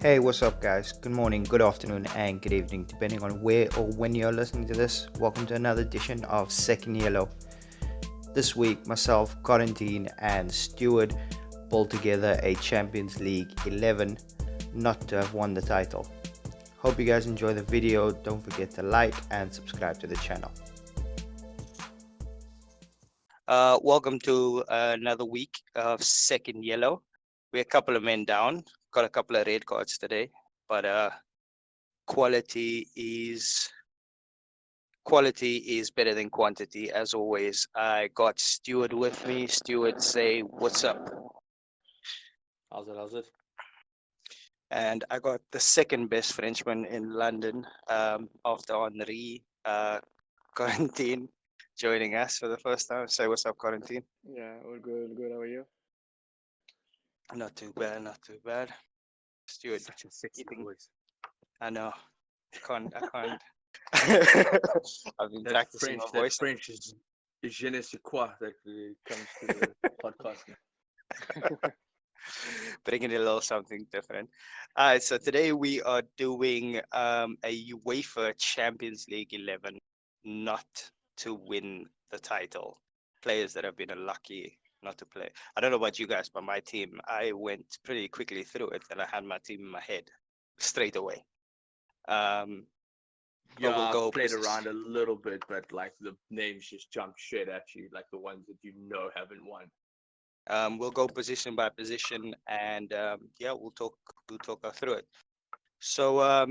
Hey, what's up, guys? Good morning, good afternoon, and good evening, depending on where or when you're listening to this. Welcome to another edition of Second Yellow. This week, myself, Corentin, and Stuart pulled together a Champions League 11 not to have won the title. Hope you guys enjoy the video. Don't forget to like and subscribe to the channel. Welcome to another week of Second Yellow. We're a couple of men down, got a couple of red cards today, but quality is better than quantity, as always. I got Stuart with me. Stuart, say what's up. How's it? And I got the second best Frenchman in London after Henri, Corentin, joining us for the first time. Say what's up, Corentin. Yeah, all good. How are you? Not too bad. Stuart, Such a sexy eating. voice. I know. I can't. I've been That practicing French, my voice. French is je ne sais quoi that comes to the podcast. Bringing a little something different. All right, so today we are doing a UEFA Champions League 11 not to win the title. Players that have been unlucky not to play. I don't know about you guys, but my team, I went pretty quickly through it and I had my team in my head straight away. Yeah, we'll go I've played position. around a little bit, but like the names just jump straight at you, like the ones that you know haven't won. We'll go position by position, and yeah, we'll talk through it. So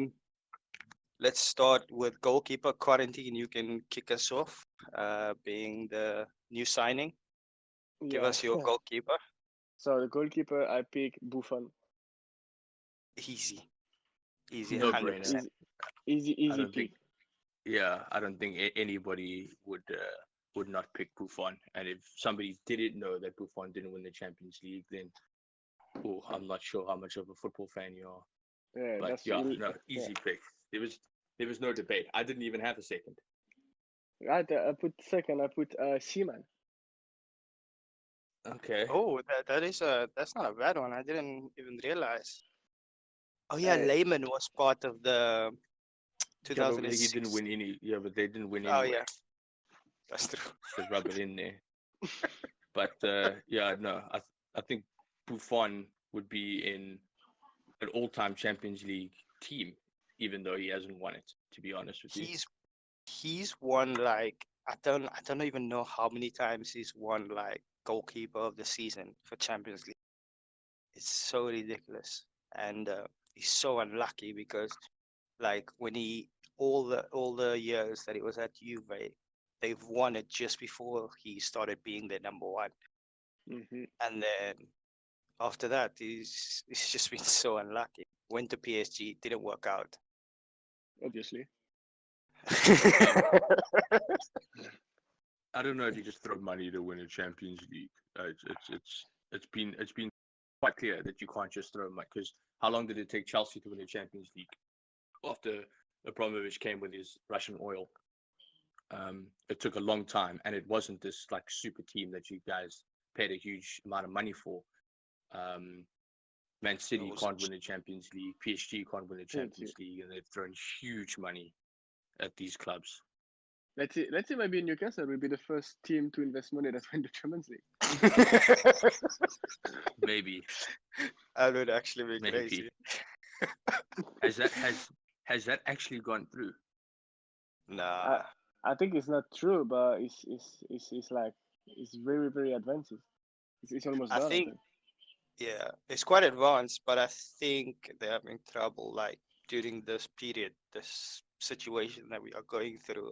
let's start with goalkeeper. Corentin, you can kick us off, being the new signing. Give us your goalkeeper. So the goalkeeper, I pick Buffon. Easy, No 100%. brainer. Easy I don't pick. think. Yeah, I don't think anybody would not pick Buffon. And if somebody didn't know that Buffon didn't win the Champions League, then I'm not sure how much of a football fan you are. Yeah, But that's yeah, no, easy pick. There was no debate. I didn't even have a second. Right. I put second. I put Seaman. Okay. Oh, that's not a bad one. I didn't even realize. Oh yeah, Lehman was part of the Yeah, but he 2006. didn't win any. Yeah, but they didn't win Oh anyway. yeah, that's true. To rub it in there. But yeah, no, I think Buffon would be in an all-time Champions League team, even though he hasn't won it. To be honest with you, He's won like I don't even know how many times he's won like goalkeeper of the season for Champions League. It's so ridiculous, and he's so unlucky because like when he all the years that he was at Juve, they've won it just before he started being their number one, Mm-hmm. and then after that he's just been so unlucky. Went to PSG, didn't work out. Obviously. I don't know if you just throw money to win a Champions League. It's been quite clear that you can't just throw money, because how long did it take Chelsea to win a Champions League after Abramovich came with his Russian oil? It took a long time, and it wasn't this like super team that you guys paid a huge amount of money for. Man City can't win the Champions League, PSG can't win the Champions League, and they've thrown huge money at these clubs. Let's see. Maybe Newcastle will be the first team to invest money that win the Champions League. Maybe. That would actually be Maybe. crazy. Has that actually gone through? Nah. I think it's not true, but it's like it's very advanced. It's almost done. I think. Yeah, it's quite advanced, but I think they're having trouble like during this period, this situation that we are going through.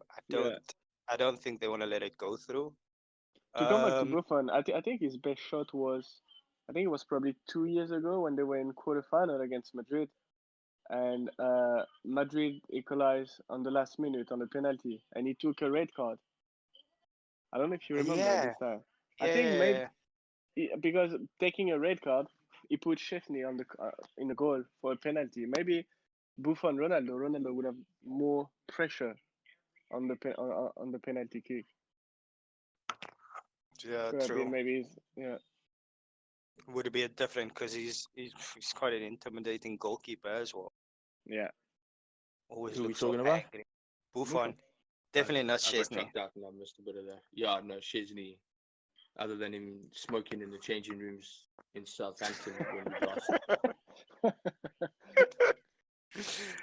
I don't think they want to let it go through. To come back to Buffon, I think his best shot was, I think it was probably 2 years ago when they were in quarterfinal against Madrid, and Madrid equalized on the last minute on a penalty, and he took a red card. I don't know if you remember this time. I think maybe because taking a red card, he put Chesney on the in the goal for a penalty. Maybe Buffon, Ronaldo would have more pressure on the on the penalty kick. Yeah, Could have true. been maybe, yeah. Would it be a different because he's quite an intimidating goalkeeper as well. Yeah, Always Who are we looks so talking about? angry. Buffon, Buffon. definitely not I got Chesney. chucked out and I missed a bit of that. Yeah, no, Chesney, other than him smoking in the changing rooms in Southampton when we lost,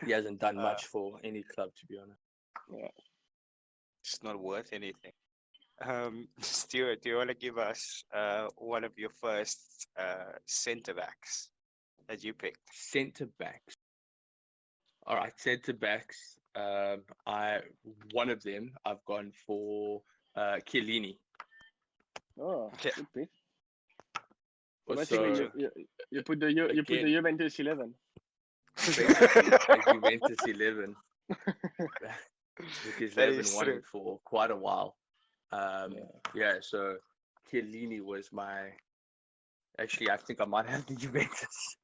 he hasn't done Uh, much for any club, to be honest. Yeah. it's not worth anything. Stuart, do you want to give us one of your first centre backs that you picked? Centre backs. All right, centre backs. I one of them I've gone for Chiellini. Oh, Yeah. good pick. Also, Basically, you put the again, Juventus 11. basically a Juventus 11 because they That haven't is won true. for quite a while. Yeah. Yeah, so Chiellini was my. Actually, I think I might have the Juventus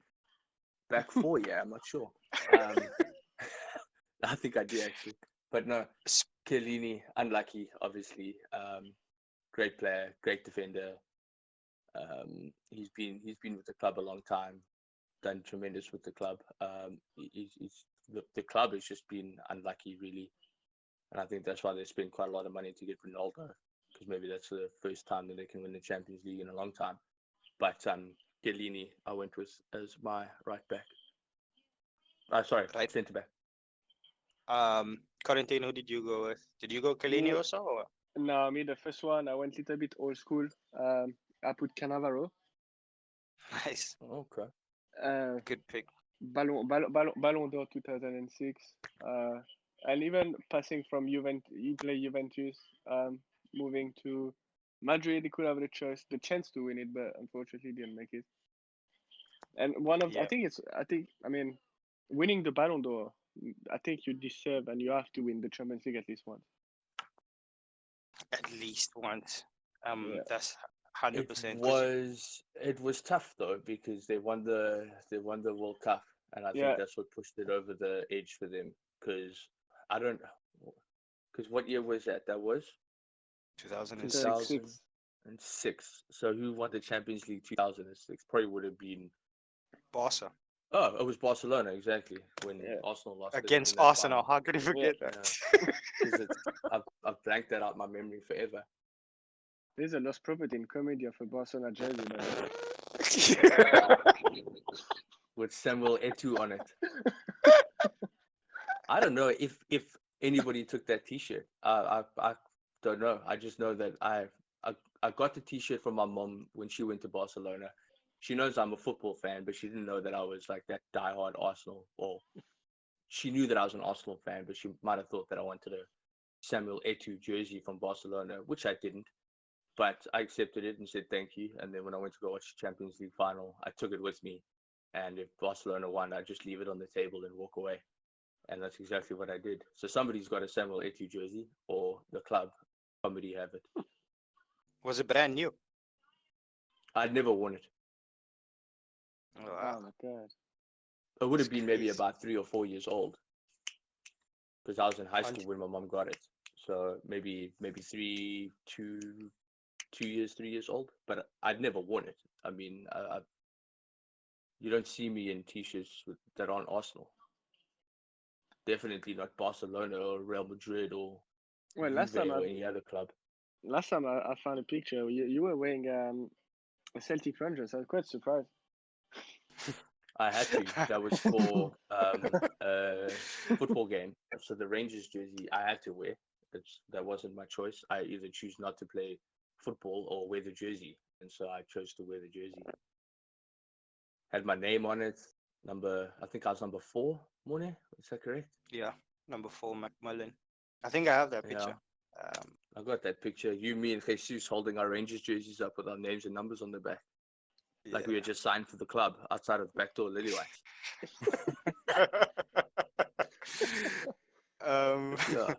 back four. Yeah, I'm not sure. I think I do actually, but no, S- Chiellini, unlucky, obviously. Great player, great defender. He's been with the club a long time, done tremendous with the club. The club has just been unlucky, really, and I think that's why they spent quite a lot of money to get Ronaldo, because maybe that's the first time that they can win the Champions League in a long time. But Chiellini, I went with as my right back. Sorry, Right. centre back. Corentin, who did you go with? Did you go Chiellini Me, also? Or? no, me the first one. I went a little bit old school. I put Cannavaro. Nice, Okay. good pick. Ballon d'Or 2006. And even passing from Juventus, he played Juventus, moving to Madrid, he could have the chance to win it, but unfortunately didn't make it. And Yeah, I mean, winning the Ballon d'Or, I think you deserve and you have to win the Champions League at least once. at least once. Yeah. That's It 100%. was tough though, because they won the World Cup, and I think Yeah, that's what pushed it over the edge for them. Because I don't, because what year was that? That was 2006. 2006. 2006. So who won the Champions League 2006? Probably would have been. Barca Oh, it was Barcelona, exactly, when Yeah. Arsenal lost it in against that Arsenal. final. How could you forget Yeah, that? because I've blanked that out my memory forever. There's a lost property in comedy of a Barcelona jersey, by the way. With Samuel Eto'o on it. I don't know if anybody took that T-shirt. I don't know. I just know that I got the T-shirt from my mom when she went to Barcelona. She knows I'm a football fan, but she didn't know that I was like that diehard Arsenal. Or she knew that I was an Arsenal fan, but she might have thought that I wanted a Samuel Eto'o jersey from Barcelona, which I didn't. But I accepted it and said thank you. And then when I went to go watch the Champions League final, I took it with me. And if Barcelona won, I'd just leave it on the table and walk away. And that's exactly what I did. So somebody's got a Samuel Eto'o jersey, or the club, somebody have it. Was it brand new? I'd never worn it. Oh, Oh wow. my god. It would That's have been maybe crazy. about 3 or 4 years old, because I was in high Hun- school when my mom got it. So maybe 2 years, 3 years old. But I'd never worn it. I mean, you don't see me in t-shirts that aren't Arsenal. Definitely not Barcelona or Real Madrid or Well, Juve or any other club. I found a picture. You were wearing a Celtic franchise. I was quite surprised. I had to. That was for a football game. So the Rangers jersey I had to wear. That wasn't my choice. I either choose not to play football or wear the jersey, and so I chose to wear the jersey. Had my name on it. I think I was number 4. Mone, is that correct? Yeah, number 4, Macmillan. I think I have that Yeah, picture. Um, I got that picture. You, me, and Jesus holding our Rangers jerseys up with our names and numbers on the back, like we yeah. had just signed for the club outside of backdoor Lily White. Yeah.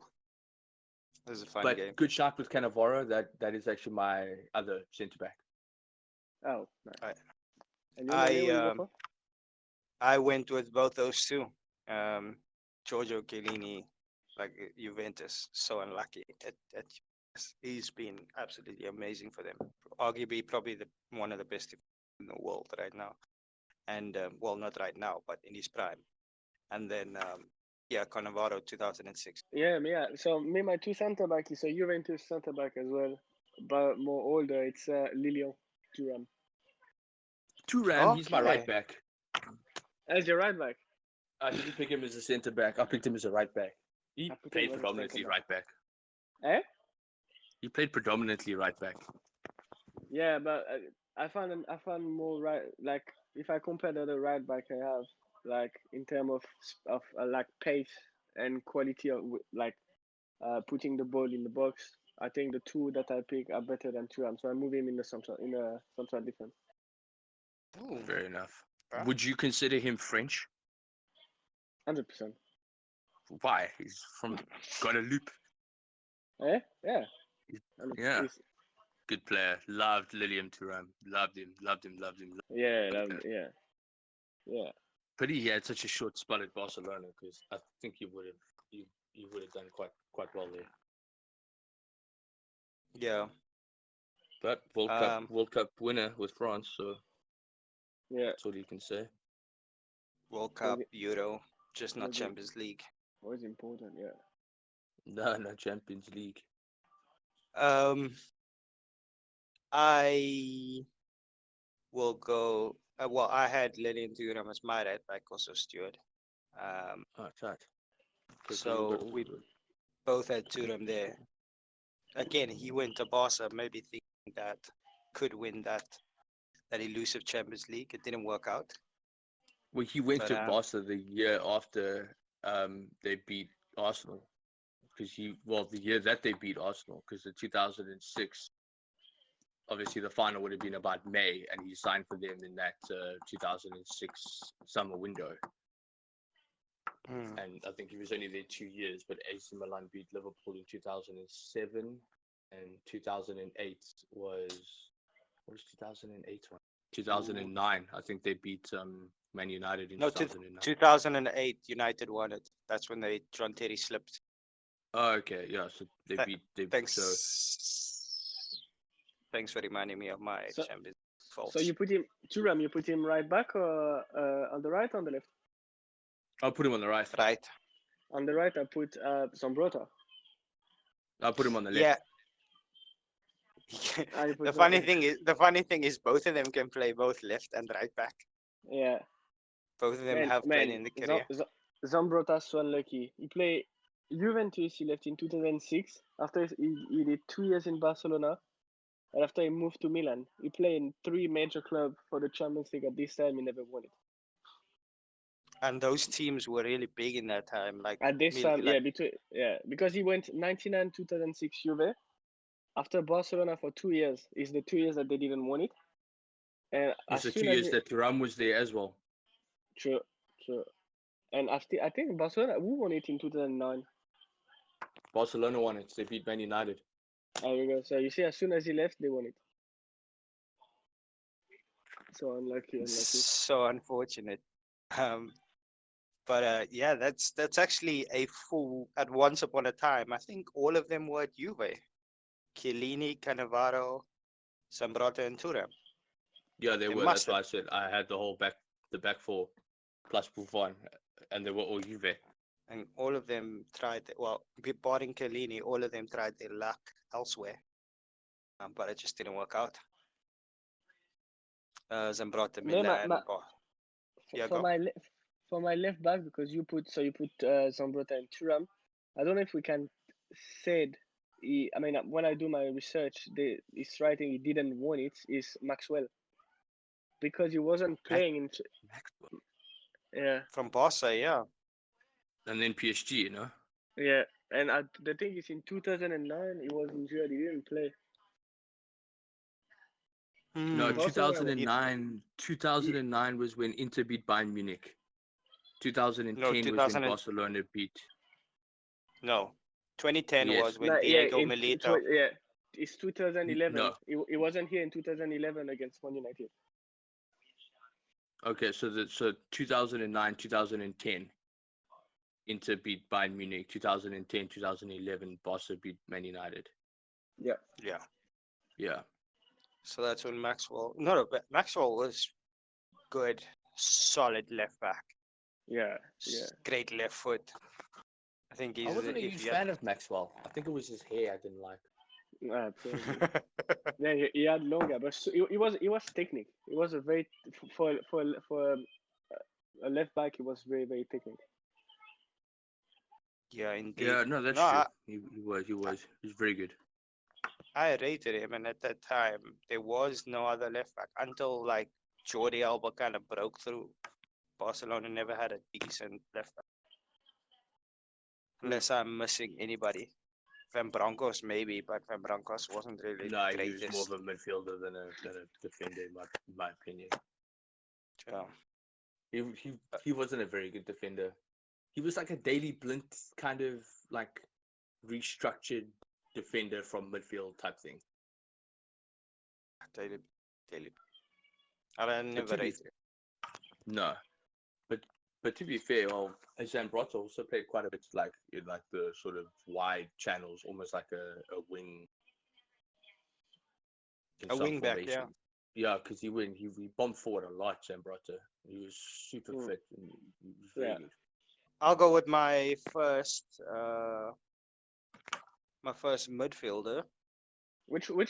It was a fun But game. good shot with Cannavaro. That is actually my other centre back. Oh, nice. I And you, Monet, I what you go for? I went with both those two. Um, Giorgio Chiellini, like Juventus, so unlucky at Juventus. He's been absolutely amazing for them. Arguably, probably one of the best in the world right now. And well, not right now, but in his prime. And then Cannavaro 2006. Yeah, so my two center back is a Juventus center back as well, but more older. It's Lilian Thuram. Thuram, he's my right Okay. back. As your right back. I didn't pick him as a centre back. I picked him as a right back. He I put him played as a predominantly centre-back. right back. Eh? He played predominantly right back. Yeah, but I found more right. Like if I compare the other right back I have, like in terms of like pace and quality of like putting the ball in the box, I think the two that I pick are better than Thuram. So I move him in a central defense. Ooh, Fair enough. okay. Would you consider him French? 100%. Why? He's from Guadeloupe. Eh? Yeah. Yeah. It's, Good player. Loved Lilian Thuram. Loved him. yeah, yeah, yeah. Pity he had such a short spell at Barcelona, because I think he would have done quite well there. Yeah. But World Cup winner with France, so Yeah. that's all you can say. World Cup, Euro, just not Champions League. Was important, yeah. No Champions League. I will go. Well, I had Lilian Thuram as my right back, also Stuart. Tight. So we both had Thuram there. Again, he went to Barca, maybe thinking that could win that elusive Champions League. It didn't work out. Well, he went to Barca the year after they beat Arsenal, because the year that they beat Arsenal, because the 2006, obviously the final would have been about May, and he signed for them in that 2006 summer window. And I think he was only there 2 years, but AC Milan beat Liverpool in 2007, and 2008 was, what was 2008 one? 2009, I think they beat Man United in 2009. 2008, United won it. That's when John Terry slipped. Oh, okay, yeah. So they beat. Thanks. So, thanks for reminding me of my Champions faults. So you put him, Thuram, you put him right back or on the right or on the left? I'll put him on the right. Right. On the right, I put Zambrotta. I'll put him on the left. Yeah. The funny thing is, both of them can play both left and right back. Yeah. Both of them have played in the career. Zambrotta's so unlucky. He played Juventus. He left in 2006. After he did 2 years in Barcelona, and after he moved to Milan, he played in 3 major clubs for the Champions League. At this time, he never won it. And those teams were really big in that time. Like at this time, because he went 99 2006 Juve. After Barcelona for 2 years, is the 2 years that they didn't win it. And it's the 2 years that Thuram was there as well. True. And after, I think Barcelona, who won it in 2009? Barcelona won it. They beat Man United. There we go. So you see, as soon as he left, they won it. So unlucky. So unfortunate. But yeah, that's actually a full. At once upon a time, I think all of them were at Juve. Chiellini, Cannavaro, Zambrotta, and Thuram. Yeah, they were. That's why I said I had the back four plus Buffon, and they were all Juve. And all of them tried. Well, barring Chiellini, all of them tried their luck elsewhere, but it just didn't work out. Zambrotta, Milan. For my left back, because you put Zambrotta and Thuram, I don't know if we can say when I do my research, it's writing he didn't win it is Maxwell, because he wasn't playing in from Barca, yeah, and then PSG, yeah, and the thing is, in 2009 he was injured, he didn't play. No, 2009 was when Inter beat Bayern Munich. 2010 was when Barcelona beat. No, 2010 was when Diego Milito. It's 2011. No. He wasn't here in 2011 against Man United. Okay, so 2009, 2010, Inter beat Bayern Munich. 2010, 2011, Barca beat Man United. Yeah. Yeah. So that's when Maxwell. No, but Maxwell was good, solid left back, Yeah. great left foot. I think I he's wasn't a if huge you fan of Maxwell. I think it was his hair I didn't like. Probably. had. Yeah, he had longer, but he was technique. He was a very for a left back. He was very very technique. Yeah, indeed. Yeah, no, that's No, true. He was very good. I rated him, and at that time there was no other left back until like Jordi Alba kind of broke through. Barcelona never had a decent left back, unless I'm missing anybody. Van Bronckhorst maybe, but Van Bronckhorst wasn't really No, the he was more greatest. of a midfielder than a defender, in my opinion. Yeah. He wasn't a very good defender. He was like a Daily Blind kind of like restructured defender from midfield type thing. Daily, daily. I never rated it. No, but to be fair, well, Zambrotta also played quite a bit like in like the sort of wide channels, almost like a wing. In A some wing back, yeah. formations. Yeah, because he bombed forward a lot, Zambrotta. He was super fit and he was very good. I'll go with my first midfielder. Which you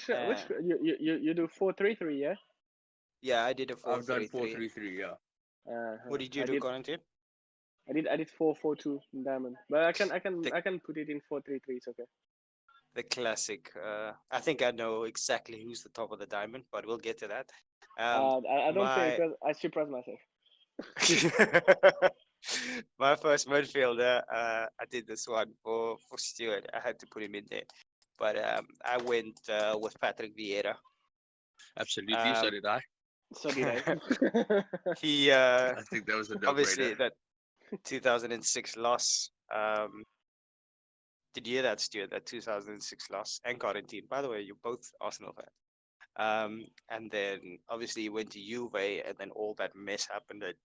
do 4-3-3, yeah? Yeah, I did a I've done 4-3-3. 4-3-3, yeah. What did you do, Corentin? I did 4-4-2 in diamond, but I can put it in 4-3-3. It's okay. The classic. I think I know exactly who's the top of the diamond, but we'll get to that. I don't say it because I surprised myself. My first midfielder, I did this one for Stuart. I had to put him in there, but I went with Patrick Vieira. Absolutely, so did I. So did I. He I think that was a obviously no-brainer. that 2006 loss. Did you hear that, Stuart? That 2006 loss and Corentin. By the way, you're both Arsenal fans. And then obviously he went to Juve, and then all that mess happened at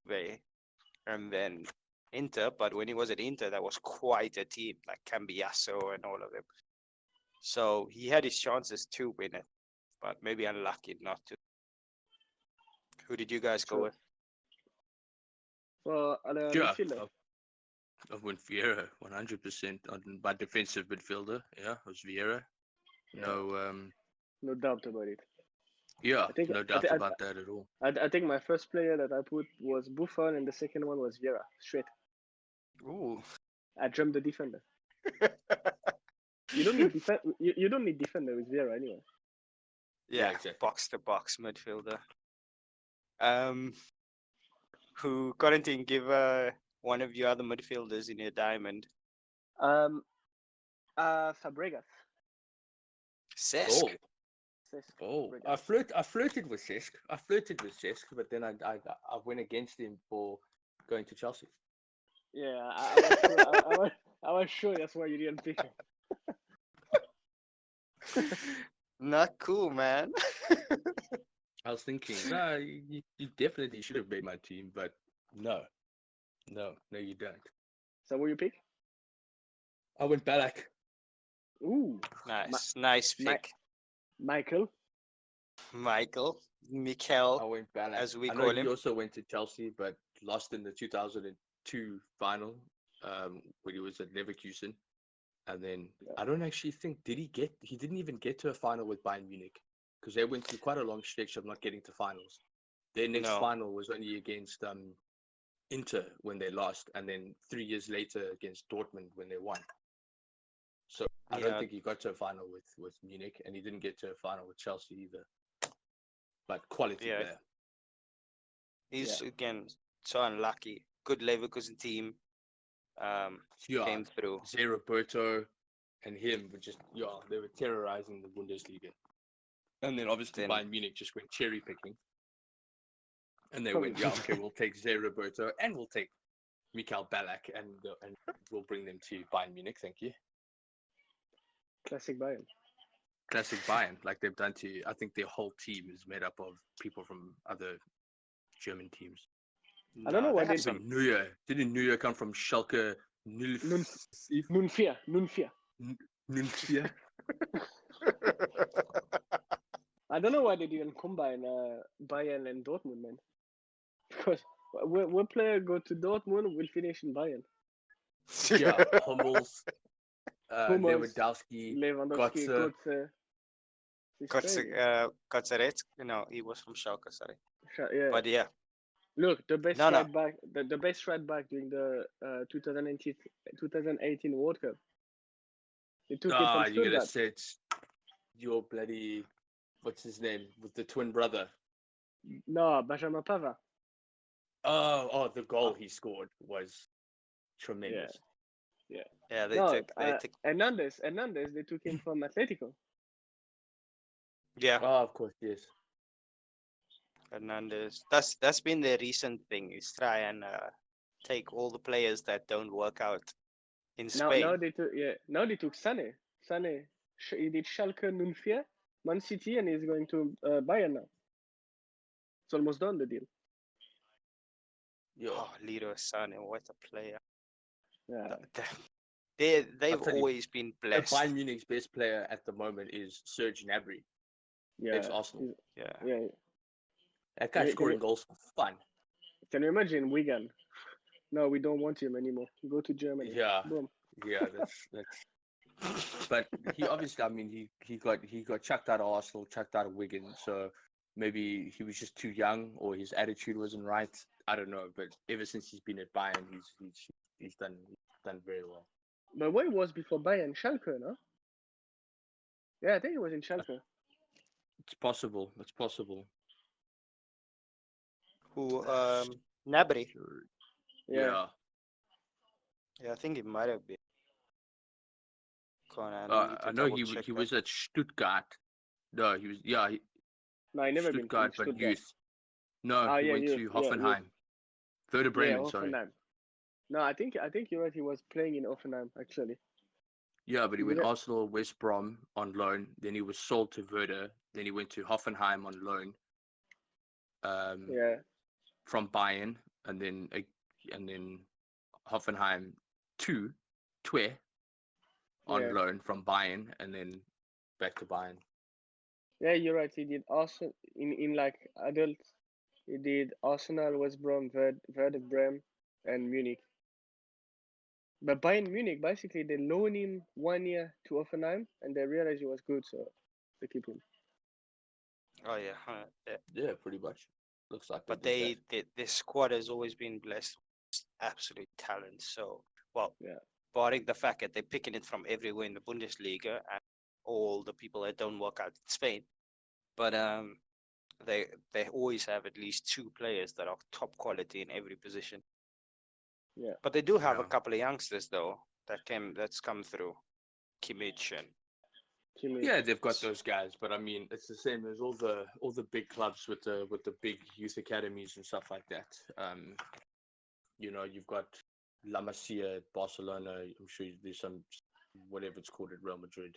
Juve, and then Inter. But when he was at Inter, that was quite a team, like Cambiasso and all of them. So he had his chances to win it, but maybe unlucky not to. Who did you guys go with? For Yeah, midfielder. I went Vieira 100% on my defensive midfielder. Yeah, it was Vieira. No doubt about it. Yeah, no doubt about that at all. I think my first player that I put was Buffon, and the second one was Vieira. Straight. Ooh. I jumped the defender. You don't need you don't need defender with Vieira anyway. Yeah, exactly. Box to box midfielder. Who Corentin, give one of your other midfielders in your diamond. Fabregas. Cesc. Oh, I flirted with Cesc, but then I went against him for going to Chelsea. Yeah, I was sure that's why you didn't pick him. Not cool, man. I was thinking, no, you definitely should have made my team, but no, you don't. So what you pick? I went Ballack. Ooh, nice pick. Michael. Mikel. I went Ballack. As we I call know him. He also went to Chelsea, but lost in the 2002 final when he was at Leverkusen. And then I don't actually think he didn't even get to a final with Bayern Munich, because they went through quite a long stretch of not getting to finals. Their next final was only against Inter when they lost, and then 3 years later against Dortmund when they won. So I don't think he got to a final with Munich, and he didn't get to a final with Chelsea either. But quality player. He's again so unlucky. Good Leverkusen team. Came through. Zé Roberto and him were just they were terrorizing the Bundesliga. And then obviously Bayern Munich just went cherry picking. And they went, okay, we'll take Zé Roberto and we'll take Mikel Ballack and we'll bring them to Bayern Munich, thank you. Classic Bayern, like they've done to, I think their whole team is made up of people from other German teams. I don't know why they did. Neuer. Didn't Neuer come from Schalke? Nunfia. Nunfia. I don't know why they didn't combine Bayern and Dortmund, man. Because when player go to Dortmund, will finish in Bayern. Yeah, Hummels, Hummels, Lewandowski, Lewandowski, Götze. Götze. It's crazy. Kotzeretsk? No, he was from Schalke, sorry. Yeah. But yeah, Look, the best No, no. right back, the best right back during the 2018 World Cup. They took it from You're gonna Stuttgart. say it's your bloody what's his name with the twin brother? No, Benjamin Pavard. Oh, the goal he scored was tremendous. Yeah, they No, took Hernandez. They took him from Atletico. yeah, Oh, of course, yes. Hernandez. That's been their recent thing, is try and take all the players that don't work out in Spain. Now they took Sané. He did Schalke 04, Man City, and he's going to Bayern now. It's almost done, the deal. Yeah. Oh, Leroy Sané, what a player. Yeah. They've tell you, always been blessed. Bayern Munich's best player at the moment is Serge Gnabry, Yeah. ex-Arsenal. Yeah. That guy's scoring goals for fun. Can you imagine Wigan? No, we don't want him anymore. Go to Germany. Yeah, Boom. yeah, that's. But he obviously, I mean, he got chucked out of Arsenal, chucked out of Wigan, so maybe he was just too young, or his attitude wasn't right. I don't know, but ever since he's been at Bayern, he's done very well. But where he was before Bayern? Schalke, no? Yeah, I think he was in Schalke. It's possible. It's possible. Who Gnabry? Yeah. Yeah, I think it might have been. I know he was at Stuttgart. No, he was No, he never been to Stuttgart, but Stuttgart. youth. No, he went youth. to Hoffenheim. Werder Bremen, sorry. Hoffenheim. No, I think you're right. He was playing in Hoffenheim actually. Yeah, but he went Arsenal, West Brom on loan. Then he was sold to Werder. Then he went to Hoffenheim on loan. From Bayern, and then Hoffenheim to Twe on loan from Bayern, and then back to Bayern. Yeah, you're right. He did Arsenal in like adults. He did Arsenal, West Brom, Werder Bremen, and Munich. But Bayern Munich, basically, they loan him 1 year to Hoffenheim, and they realized he was good, so they keep him. Oh yeah. Yeah, pretty much. Looks like. But their squad has always been blessed with absolute talent. So, barring the fact that they're picking it from everywhere in the Bundesliga and all the people that don't work out in Spain, but they always have at least two players that are top quality in every position. Yeah. But they do have a couple of youngsters though that's come through, Kimmich and. Yeah, they've got those guys, but I mean, it's the same as all the big clubs with the big youth academies and stuff like that. You've got La Masia at Barcelona. I'm sure there's some whatever it's called at Real Madrid.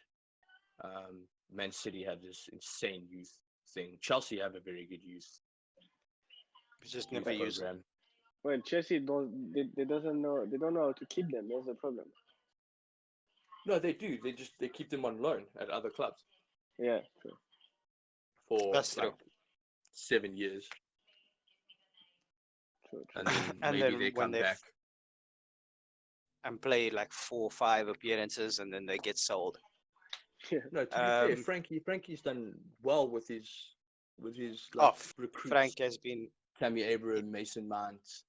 Man City have this insane youth thing. Chelsea have a very good youth. It's just never use them. Well, Chelsea they don't know how to keep them. That's the problem. No, they do. They keep them on loan at other clubs. Yeah, true. For That's like 7 years. True. And then and maybe then they come back and play like 4 or 5 appearances, and then they get sold. Yeah. No, to be fair, Frankie's done well with his recruits. Frank has been Tammy Abraham, Mason Mount,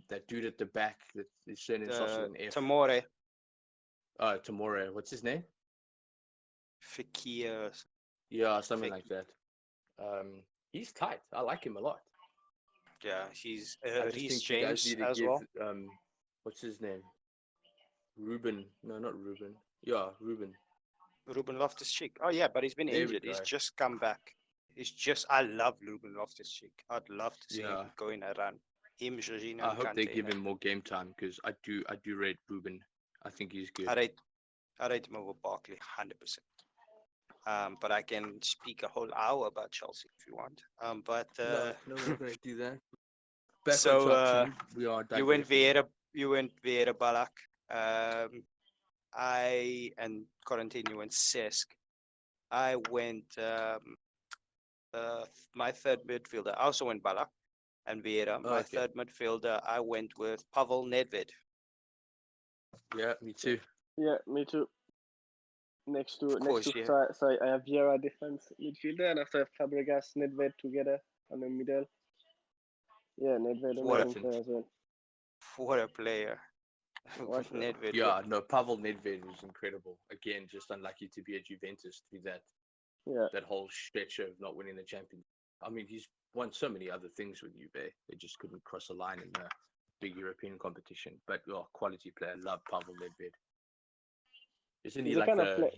that dude at the back that is saying it's also an F. Tamore. Tamore. What's his name? Fikir. Yeah, something like that. He's tight. I like him a lot. Yeah, he's Reece James as well. What's his name? Ruben. No, not Ruben. Yeah, Ruben. Ruben Loftus-Cheek. Oh yeah, but he's been injured. He's just come back. I love Ruben Loftus-Cheek. I'd love to see him going around. Him, Jorginho, I hope they give him more game time because I do rate Ruben. I think he's good. I rate him over Barkley 100%. But I can speak a whole hour about Chelsea if you want. No, we're going to do that. Back on top two, we are. You went Vieira Ballack. I and Corentin, you went Cesc. I went My third midfielder, I also went Ballack and Vieira. Oh, My okay. third midfielder, I went with Pavel Nedved. Yeah, me too. Yeah, me too. Next to Of course, yeah. so I have Vieira defense midfielder, and after Fabregas, Nedved together on the middle. Yeah, Nedved What a amazing player as well. what a player. What? Nedved. Yeah, no, Pavel Nedved was incredible. Again, just unlucky to be at Juventus through Yeah, that whole stretch of not winning the Champions. I mean, he's won so many other things with Juve. They just couldn't cross a line in the big European competition. But quality player. Love Pavel Nedved. Isn't he he's the like kind of player.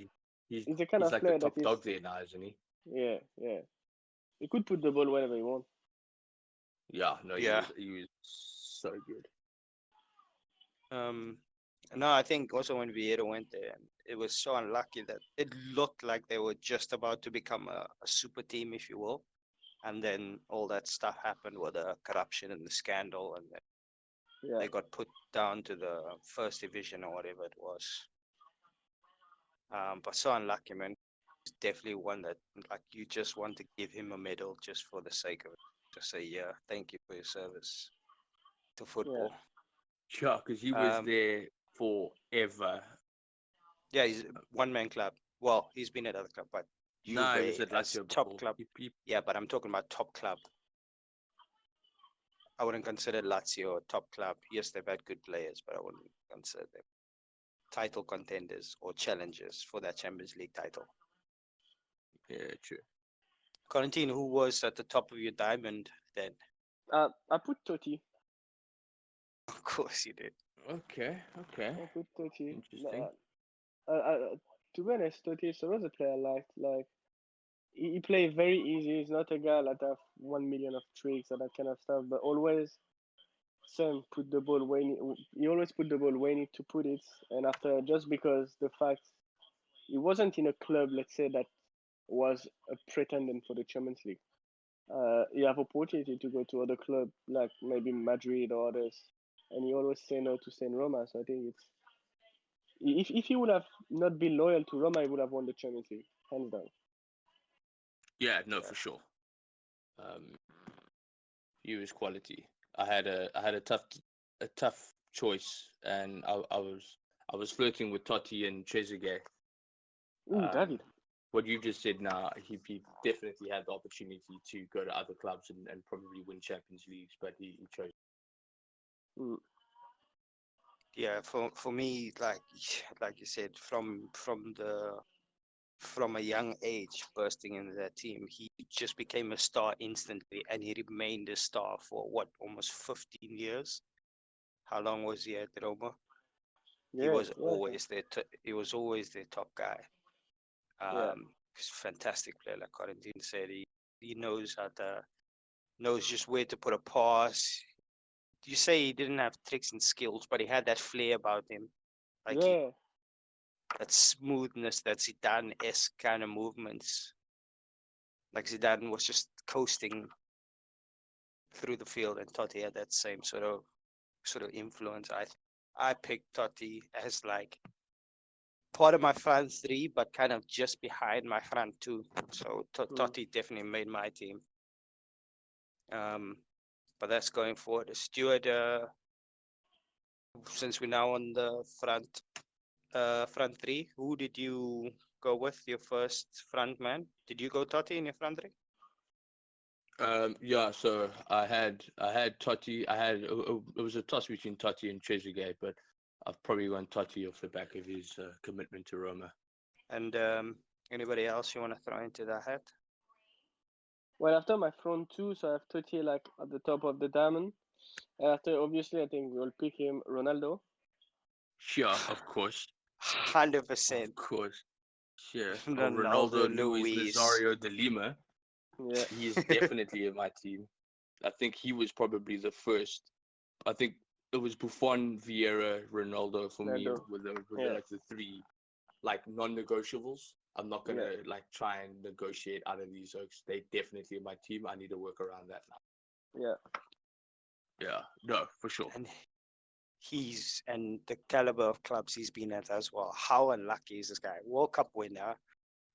He's the kind he's of like the player that top is. dog there now, isn't he? Yeah, yeah. He could put the ball wherever he wants. Yeah, no, Yeah. he was so good. No, I think also when Vieira went there, it was so unlucky that it looked like they were just about to become a super team, if you will. And then all that stuff happened with the corruption and the scandal, and then Yeah, they got put down to the first division or whatever it was. But so unlucky, man. He's definitely one that like you just want to give him a medal just for the sake of it. Just say, yeah, thank you for your service to football. Yeah, because he was Um, there forever. yeah, he's a one-man club. Well, he's been at other club, but No, he was Juve at as Lazio top before. club. He Yeah, but I'm talking about top club. I wouldn't consider Lazio a top club. Yes, they've had good players, but I wouldn't consider them title contenders or challengers for that Champions League title. yeah, true. Corentin, who was at the top of your diamond then? I put Totti. Of course you did. Okay, okay. I put Totti. Interesting. To be honest, Totti is always a player I liked. Like he played very easy. He's not a guy that have 1 million of tricks or that kind of stuff, but always same put the ball where he always put the ball where he need to put it. And after just because the fact he wasn't in a club, let's say that was a pretendant for the Champions League. He have opportunity to go to other club like maybe Madrid or others, and he always say no to Saint Roma. So I think it's if he would have not been loyal to Roma, he would have won the Champions League hands down. Yeah, no, Yeah. for sure. He was quality. I had a tough choice, and I was flirting with Totti and Trezeguet. Ooh, David. What you just said now, he definitely had the opportunity to go to other clubs and probably win Champions Leagues, but he chose. Mm, Yeah, for me, like you said, from a young age bursting into that team, he just became a star instantly, and he remained a star for what, almost 15 years. How long was he at Roma? He yeah, was yeah, always he was always their top guy. yeah, He's a fantastic player, like Corentin said. He knows just where to put a pass. You say he didn't have tricks and skills, but he had that flair about him, like yeah, that smoothness, that Zidane-esque kind of movements. Like Zidane was just coasting through the field, and Totti had that same sort of influence. I picked Totti as like part of my front three, but kind of just behind my front two. So Totti definitely made my team. But that's going forward. Stuart, since we're now on the front three, who did you go with your first front man? Did you go Totti in your front three? Yeah, so I had Totti. It was a toss between Totti and Trezeguet, but I've probably gone Totti off the back of his commitment to Roma. And anybody else you want to throw into that hat? Well, after my front two, so I have Totti like at the top of the diamond. And after, obviously, I think we'll pick him, Ronaldo. Sure, of course, 100%. of course. Sure. Or Ronaldo Ronaldo, Luis Luis. Nazario de Lima. Yeah, He is definitely in my team. I think he was probably the first. I think it was Buffon, Vieira, Ronaldo for me Ronaldo. with Yeah, like the three like non-negotiables. I'm not yeah, gonna like try and negotiate out of these oaks. They definitely in my team. I need to work around that now. yeah, Yeah, no, for sure. And and the caliber of clubs he's been at as well. How unlucky is this guy? World Cup winner,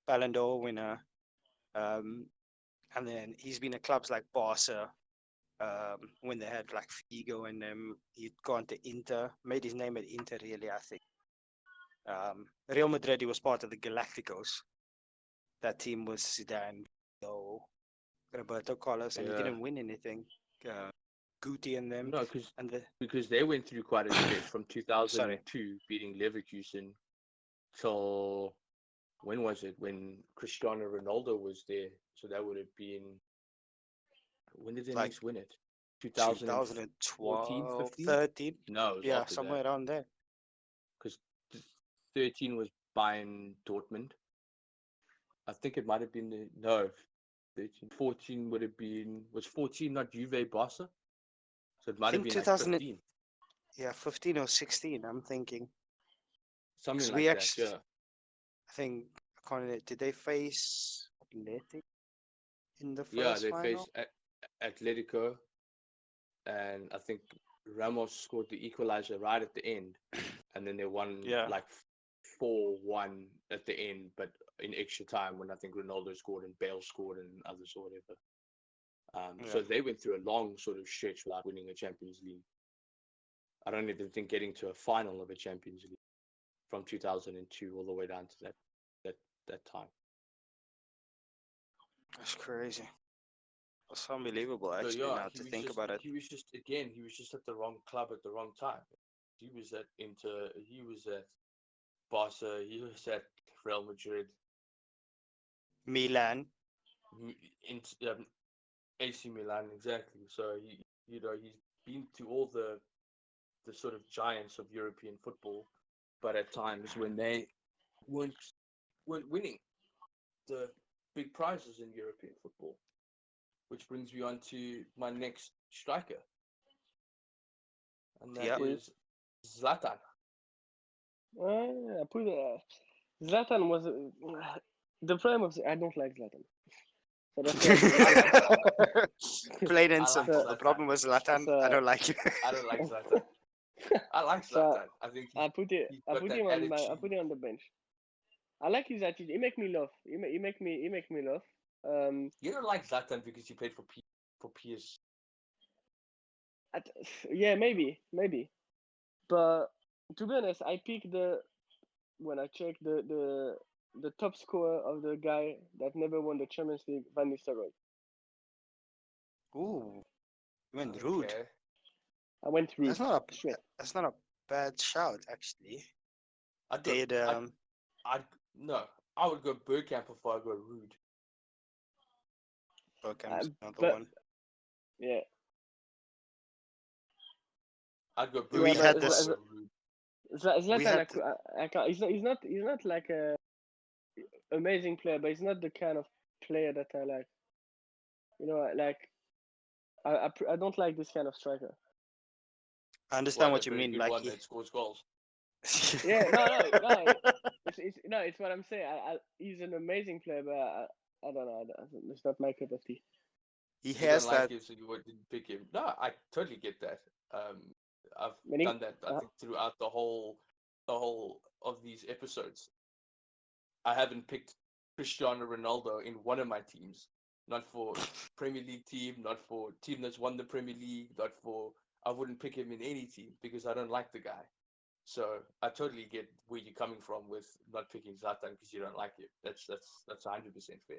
Ballon d'Or winner, And then he's been at clubs like Barca, when they had like Figo and them. He'd gone to Inter, made his name at Inter, really, I think. Real Madrid, he was part of the Galacticos. That team was Zidane, Figo, Roberto Carlos, and he Yeah. didn't win anything. Guti and them. No, And because they went through quite a stretch from Sorry. 2002 beating Leverkusen till when was it? When Cristiano Ronaldo was there. So that would have been, when did they Like next win it? 2014, 2012, 15? 13. No, it was Yeah, after somewhere that. around there. Because 13 was Bayern Dortmund. I think it might have been no, 13. 14 would have been, was 14 not Juve Barca? So it I might have think been like 2000, 15, yeah, 15 or 16, I'm thinking. something Because like we that. actually, Yeah. I think, did they face Athletic in the Yeah, first they final? faced Atletico, and I think Ramos scored the equalizer right at the end, and then they won Yeah, like 4-1 at the end, but in extra time when I think Ronaldo scored and Bale scored and others or whatever. yeah. So they went through a long sort of stretch without winning a Champions League. I don't even think getting to a final of a Champions League from 2002 all the way down to that time. That's crazy. That's unbelievable, So actually, yeah, now to think about it. he was just at the wrong club at the wrong time. He was at Inter, he was at Barca, he was at Real Madrid, Milan. in AC Milan, exactly. So he's been to all the sort of giants of European football, but at times when they weren't winning the big prizes in European football, which brings me on to my next striker, and that Yep. is Zlatan. I put Zlatan was the problem of I don't like Zlatan, so that's why I put I like Zlatan. Plain and I like simple. so, The Zlatan. problem was Zlatan. I so, don't like it. I don't like Zlatan. I like so Zlatan. I think I put it. he's I got put that him on my. I attitude. put him on the bench. I like his attitude. He make me laugh. He make me laugh. You don't like Zlatan because he played for PS. At, yeah, maybe. But to be honest, I picked when I checked the top scorer of the guy that never won the Champions League, Van Nistelrooy. Ooh, you went rude. Okay. I went That's rude not a straight. that's not a bad shout, actually. I'd go. Did I'd no. I would go Bergkamp before I go Rude. Bergkamp's another But one. yeah, I'd go We yeah, Bergkamp but had before I this. go Rude. We Zlatan, had th- I can't. He's not like a amazing player, but he's not the kind of player that I like. You know, like I don't like this kind of striker. I understand What, a what you very mean. good Like one that scores goals. Yeah, no. It's no, it's what I'm saying. He's an amazing player, but I don't know. It's not my cup of tea. he You don't has like that. him, so you didn't pick him. No, I totally get that. I've Meaning, done that. I think throughout the whole of these episodes. I haven't picked Cristiano Ronaldo in one of my teams. Not for Premier League team, not for team that's won the Premier League, not for I wouldn't pick him in any team because I don't like the guy. So I totally get where you're coming from with not picking Zlatan because you don't like him. That's 100% fair.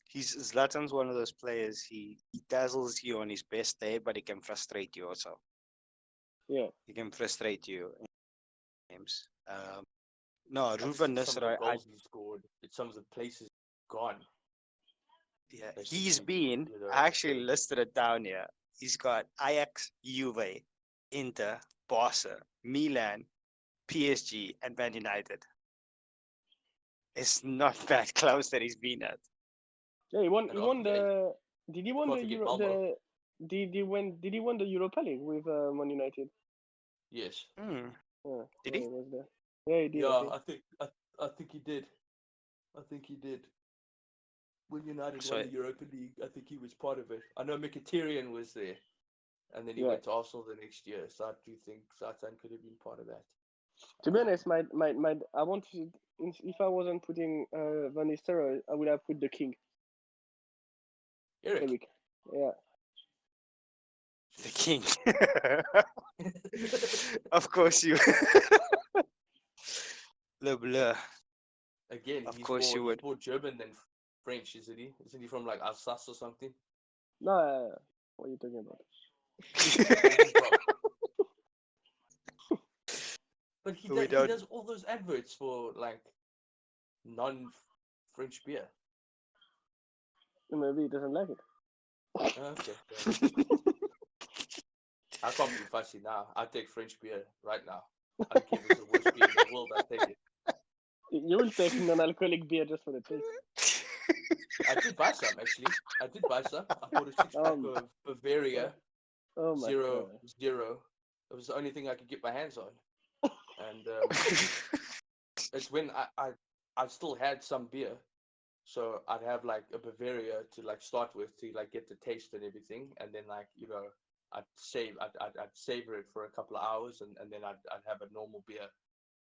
He's Zlatan's one of those players. He dazzles you on his best day, but he can frustrate you also. yeah. He can frustrate you in games. No, I just Ruben think some of the Nistelrooy. goals he scored, some of the places gone. Yeah, That's he's just, been. you know, I actually listed it down here. He's got Ajax, Juve, Inter, Barca, Milan, PSG, and Man United. It's not that close that he's been at. Yeah, he won. and He won yeah, the. Did he won can't the forget Euro? Malmo. Did he won the Europa League with Man United? Yes. Yeah, Did yeah, he? he was there. Yeah, he did. I Yeah, think. I think he did. I think he did. When United won So the Europa League, I think he was part of it. I know Mkhitaryan was there, and then he Yeah, went to Arsenal the next year. So I do think Zlatan could have been part of that. To be honest, my I want to. If I wasn't putting Van Nistelrooy, I would have put the king, Eric. Eric. Yeah. The king. Of course you. Le bleu. Again, Of course you would. he's more German than French, isn't he? Isn't he from like Alsace or something? No, what are you talking about? Where's he from? But he We he don't. does all those adverts for like non-French beer. Maybe he doesn't like it. Okay. I can't be fussy now. I take French beer right now. I don't care if it's the worst beer in the world. I take it. You will take non-alcoholic beer just for the taste. I did buy some actually. I did buy some. I bought a 6-pack of Bavaria Oh my 0 god. 0. It was the only thing I could get my hands on, and it's when I still had some beer, so I'd have like a Bavaria to like start with to like get the taste and everything, and then like I'd savor it for a couple of hours, and then I'd have a normal beer,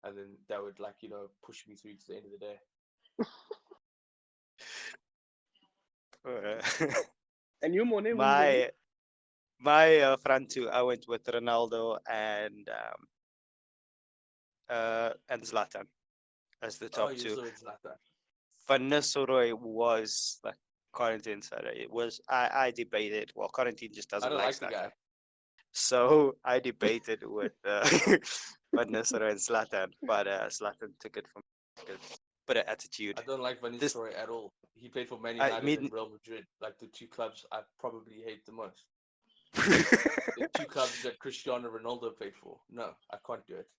and then that would like push me through to the end of the day. And you, Monet, my front two, I went with Ronaldo and Zlatan as the top two. Van Nistelrooy was like Corentin said. It was I debated. Well, Corentin just doesn't like the Zlatan, guy. so I debated with Van Nistelrooy and Zlatan, but Zlatan took it from me. Bit of attitude. I don't like Van Nistelrooy at all. He played for Man United and Real Madrid, like the two clubs I probably hate the most. The two clubs that Cristiano Ronaldo played for. No, I can't do it.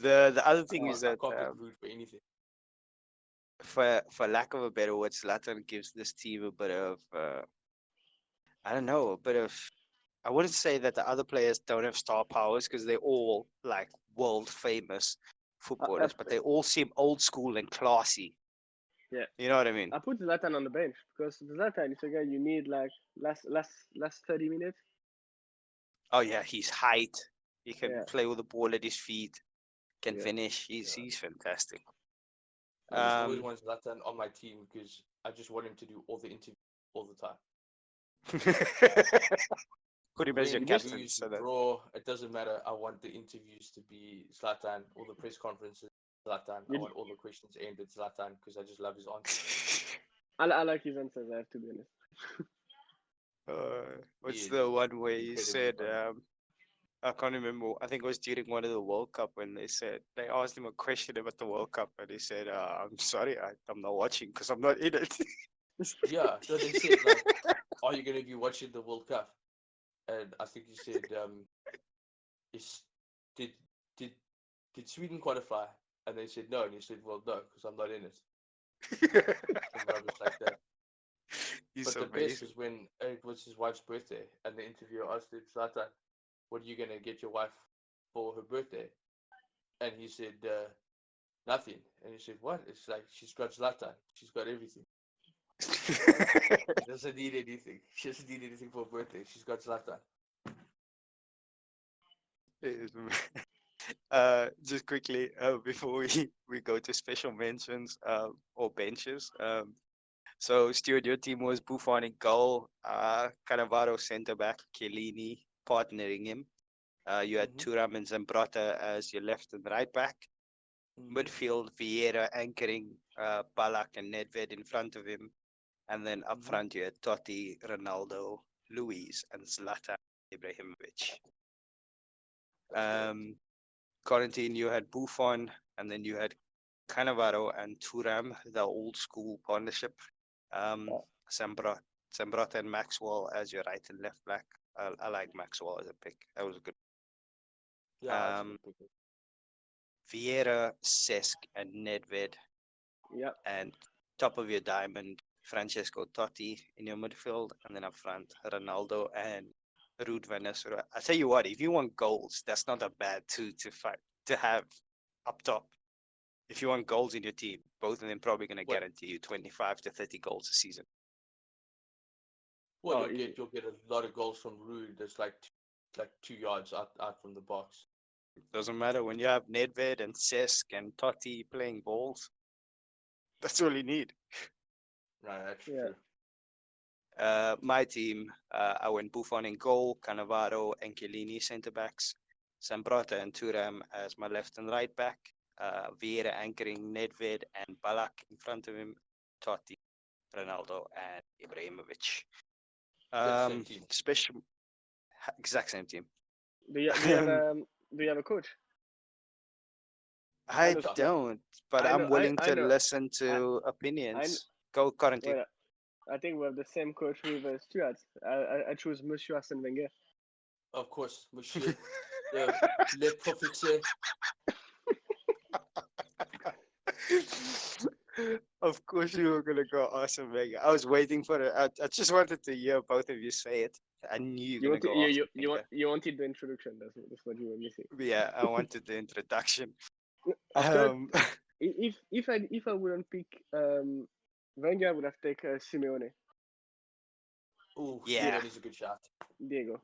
The other thing is that I can't get rude for anything. For lack of a better word, Zlatan gives this team a bit of I don't know, a bit of. I wouldn't say that the other players don't have star powers because they're all like world famous footballers, but they all seem old school and classy. Yeah, you know what I mean. I put Zlatan on the bench because Zlatan is a guy you need like last 30 minutes. Oh yeah, he's height. He can play with the ball at his feet. Can finish. He's fantastic. I just always want Zlatan on my team because I just want him to do all the interviews all the time. Put him as your captain. So that... draw, it doesn't matter. I want the interviews to be Zlatan, all the press conferences, Zlatan. I want all the questions aimed at Zlatan because I just love his answers. I like his answers, I have to be honest. What's the one where he said, I can't remember. I think it was during one of the World Cup when they asked him a question about the World Cup, and he said, "I'm sorry, I'm not watching because I'm not in it." Yeah, so they said like, "Are you going to be watching the World Cup?" And I think he said, "Did Sweden qualify?" And they said no, and he said, "Well, no, because I'm not in it." Some rubbish like that. But the best was when it was his wife's birthday, and the interviewer asked him, "Zlatan, what are you gonna get your wife for her birthday?" And he said, "Nothing." And he said, "What?" It's like, she's got Zlatan. She's got everything. She doesn't need anything. She doesn't need anything for her birthday. She's got Zlatan. Just quickly before we go to special mentions or benches. So Stuart, your team was Buffon in goal, Cannavaro centre back, Chiellini partnering him. You had Thuram and Zambrotta as your left and right back. Midfield, Vieira anchoring Ballack and Nedved in front of him. And then up front you had Totti, Ronaldo, Luis, and Zlatan Ibrahimovic. Corentin, you had Buffon, and then you had Cannavaro and Thuram, the old school partnership. Zambrotta and Maxwell as your right and left back. I like Maxwell as a pick. That was a good. Yeah. Vieira, Cesc, and Nedved. Yeah. And top of your diamond, Francesco Totti in your midfield, and then up front, Ronaldo and Ruud van Nistelrooy. I tell you what, if you want goals, that's not a bad two to have up top. If you want goals in your team, both of them probably going to guarantee you 25 to 30 goals a season. Well, you'll get a lot of goals from Ruud. That's like 2 yards out from the box. Doesn't matter when you have Nedved and Cesc and Totti playing balls. That's all you need. Right, that's Yeah. true. My team, I went Buffon in goal, Cannavaro and Chiellini centre backs, Zambrota and Thuram as my left and right back, Vieira anchoring Nedved and Balak in front of him, Totti, Ronaldo and Ibrahimovic. Same team. Special, exact same team. Do you have a coach? I know Stuart. don't, but I I'm know. willing I to know. listen I to I opinions. Go, Corentin. well, I think we have the same coach with Stuart. I choose Monsieur Arsène Wenger. Of course, Monsieur, le professeur. Of course, you were gonna go Arsene Wenger. I was waiting for it. I just wanted to hear both of you say it. I knew you were You gonna wanted go Arsene Wenger. you wanted the introduction. That's what you were missing. Yeah, I wanted the introduction. After Um, if I wouldn't pick Wenger, I would have taken Simeone. Ooh, Yeah. Simeone is a good shot. Diego.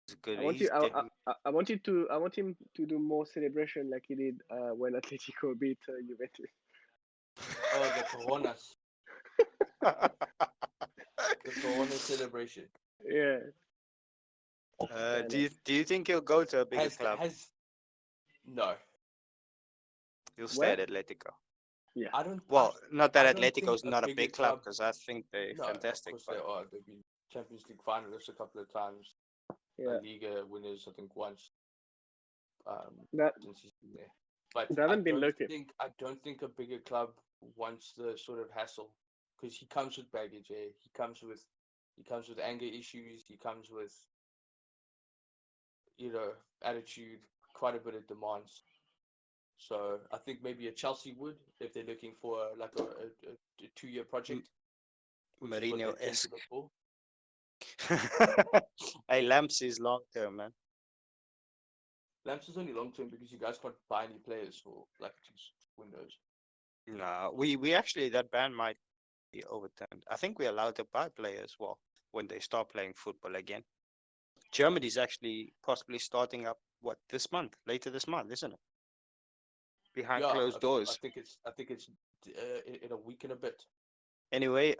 it's good. I want He's you. definitely I want him to do more celebration like he did when Atletico beat Juventus. Oh, the Coronas. The Corona celebration. Yeah. do you think he'll go to a bigger club? No. He'll stay Where? at Atletico. Yeah. I don't. Well, not I that don't Atletico's think not a bigger big club because I think they're No, fantastic. of course they are. They've been Champions League finalists a couple of times. Yeah. La Liga winners, I think, once. That Since he's been there. But they haven't been lucky. I don't think a bigger club wants the sort of hassle because he comes with baggage. Eh? He comes with anger issues. He comes with attitude, quite a bit of demands. So I think maybe a Chelsea would if they're looking for like a 2-year project, which is what they tend to Mourinho-esque. look for. Hey, Lamps is long term, man. Lamps is only long term because you guys can't buy any players for like 2 windows. No, we actually that ban might be overturned. I think we're allowed to buy players when they start playing football again. Germany's actually possibly starting up later this month, isn't it? Behind closed doors. I think it's in a week and a bit. Anyway,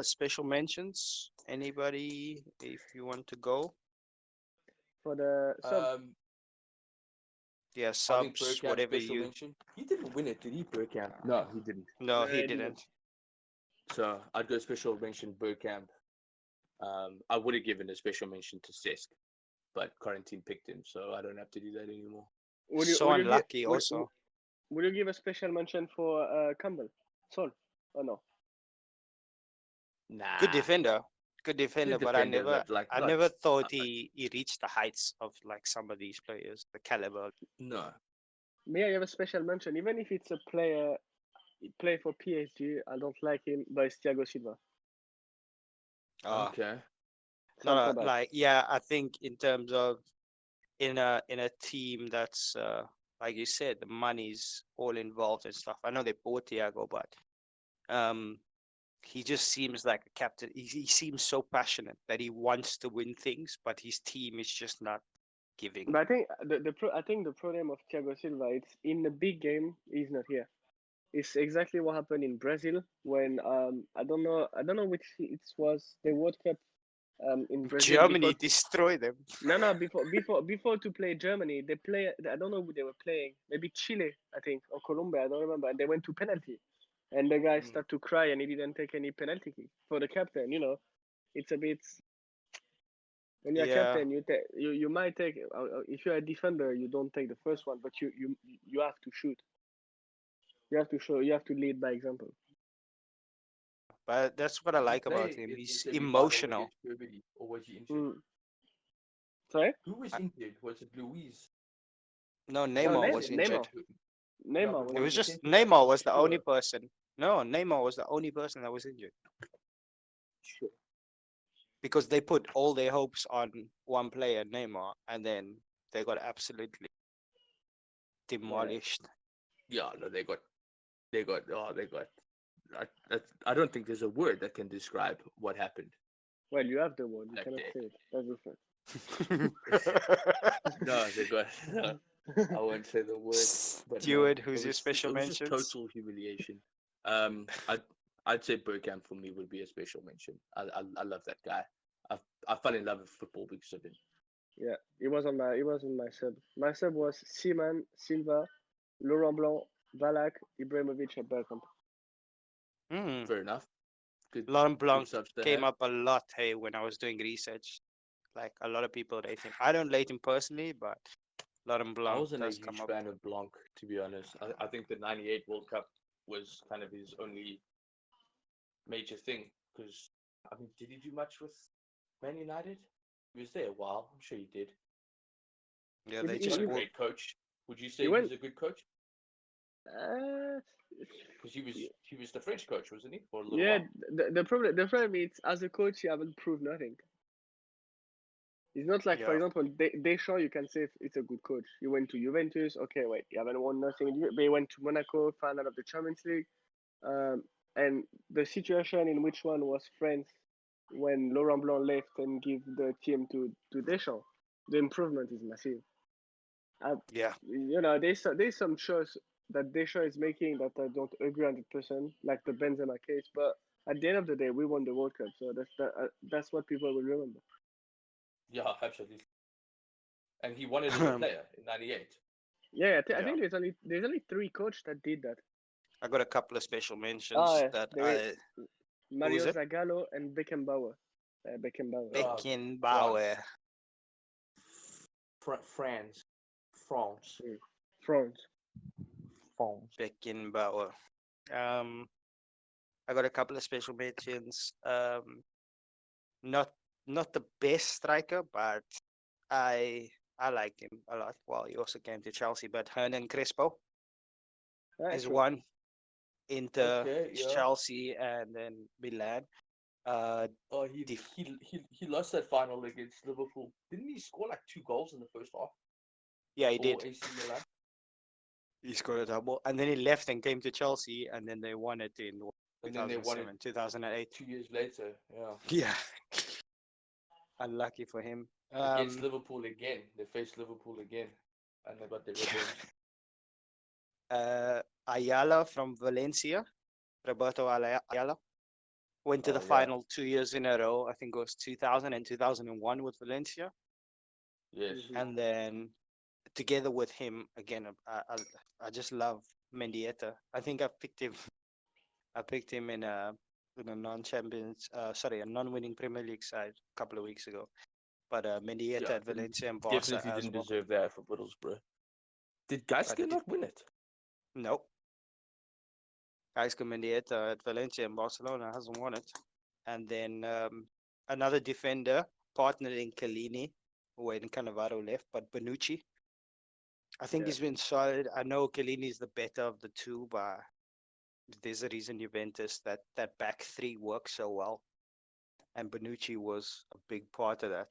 special mentions. Anybody, if you want to go? For the subs. Yeah, I think subs, Bergkamp whatever special you. mention. He didn't win it, did he, Bergkamp? No, he didn't. No, No, he he didn't. So I'd go special mention Bergkamp. I would have given a special mention to Cesc, but Corentin picked him, so I don't have to do that anymore. So unlucky, also. Would you give a special mention for Campbell? Sol? Or no? Nah. Good defender, but I never thought he reached the heights of like some of these players, the caliber. No. May I have a special mention, even if it's a player play for PSG? I don't like him, but it's Thiago Silva. Okay. No, like I think in terms of in a team that's like you said, the money's all involved and stuff. I know they bought Thiago, but he just seems like a captain. He seems so passionate that he wants to win things, but his team is just not giving. But I think the problem of Thiago Silva, it's in the big game, he's not here. It's exactly what happened in Brazil when I don't know which it was the World Cup in Brazil. Germany destroyed them. No, before to play Germany, they play. I don't know who they were playing. Maybe Chile, I think, or Colombia. I don't remember. And they went to penalty, and the guy started to cry, and he didn't take any penalty kick for the captain. It's a bit. When you're a captain, you might take. If you're a defender, you don't take the first one, but you have to shoot. You have to show. You have to lead by example. But that's what I like about him. He's emotional. Or was he injured? Sorry? Who was injured? Was it Luis? No, Neymar was injured. Neymar. It was just Neymar was the only person. No, Neymar was the only person that was injured. Sure. Because they put all their hopes on one player, Neymar, and then they got absolutely demolished. Yeah, no, they got. I don't think there's a word that can describe what happened. Well, you have the word. You cannot say it. That's different. No, they got. No, I won't say the word, but no, Stuart, who's your special it was just mentions? total humiliation. I'd say Bergkamp for me would be a special mention. I love that guy. I fell in love with football because of him. Yeah, it was on my sub. My sub was Seaman, Silva, Laurent Blanc, Balak, Ibrahimovic, and Bergkamp. Hmm. Fair enough. Good, Laurent good Blanc subs to came have. up a lot, hey, when I was doing research. Like a lot of people rate him. I don't rate him personally, but Laurent I Blanc wasn't a does come huge up. fan of Blanc, to be honest. I think the '98 World Cup was kind of his only major thing. Because I mean, did he do much with Man United? He was there a while. I'm sure he did. Yeah, He, they He's he, not just a he, bought. great coach. Would you he say went. he's a good coach? Uh, Because he was the French coach, wasn't he, for a little yeah, while? the problem is as a coach, you haven't proved nothing. It's not like, for Yeah, example, Deschamps, you can say it's a good coach. He went to Juventus, okay, wait, you haven't won nothing. But he went to Monaco, final of the Champions League. Um, and the situation in which one was France when Laurent Blanc left and give the team to Deschamps, the improvement is massive. Uh, yeah, there's some choice that Deschamps is making that I don't agree 100%, like the Benzema case. But at the end of the day, we won the World Cup, so that's what people will remember. Yeah, absolutely. And he wanted as a um, player in '98. Yeah, I yeah. think there's only three coaches that did that. I got a couple of special mentions Oh, that there is I. Who is Mario it? Zagallo and Beckenbauer. Beckenbauer. Uh, Beckenbauer. France. France. France. Mm. France. France. Beckenbauer. Um, I got a couple of special mentions. Not not the best striker, but I liked him a lot. Well, he also came to Chelsea, but Hernan Crespo Ah, is true. one. Inter, Okay, yeah. Chelsea, and then Milan. Uh, Oh, he def- he he lost that final against Liverpool. Didn't he score like 2 goals in the first half yeah, he for did. AC Milan? He scored a double, and then he left and came to Chelsea, and then they won it in And then they won it 2007, 2008. 2 years later. Yeah, Yeah, unlucky for him. against Liverpool again. They faced Liverpool again, and they got their revenge. Ayala from Valencia, Roberto Ayala, went to the Oh yeah, final 2 years in a row. I think it was 2000 and 2001 with Valencia, yes. Hmm. and then together with him again. I just love Mendieta. I think I picked him. I picked him in a non-champions, sorry, a non-winning Premier League side a couple of weeks ago. But Mendieta Yeah, at Valencia and Barca definitely as didn't well. deserve that for Middlesbrough. Did But Gaisca not win it? no, Gaisca Mendieta at Valencia and Barcelona hasn't won it. And then another defender partnered in Chiellini when Cannavaro left, but Bonucci. I think Yeah. he's been solid. I know Chiellini is the better of the two, but there's a reason Juventus that back three works so well, and Bonucci was a big part of that.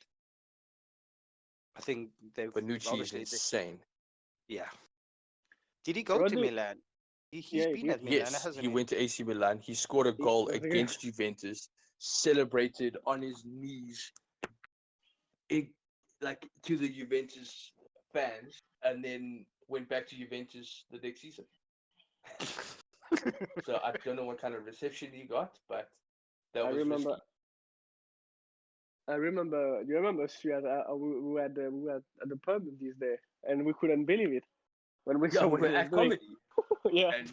I think they've Bonucci is obviously insane. yeah. Did he So go what to do Milan? He's Yeah, he been did. at Milan, Yes, hasn't he he? went to AC Milan. He scored a goal Yeah. against Juventus, celebrated on his knees, it, like to the Juventus fans, and then went back to Juventus the next season. So I don't know what kind of reception he got, but that I was remember. risky. I remember. You remember Stuart? We were at the pub this day, and we couldn't believe it when we Yeah, saw we what he were was at doing. comedy, Yeah. and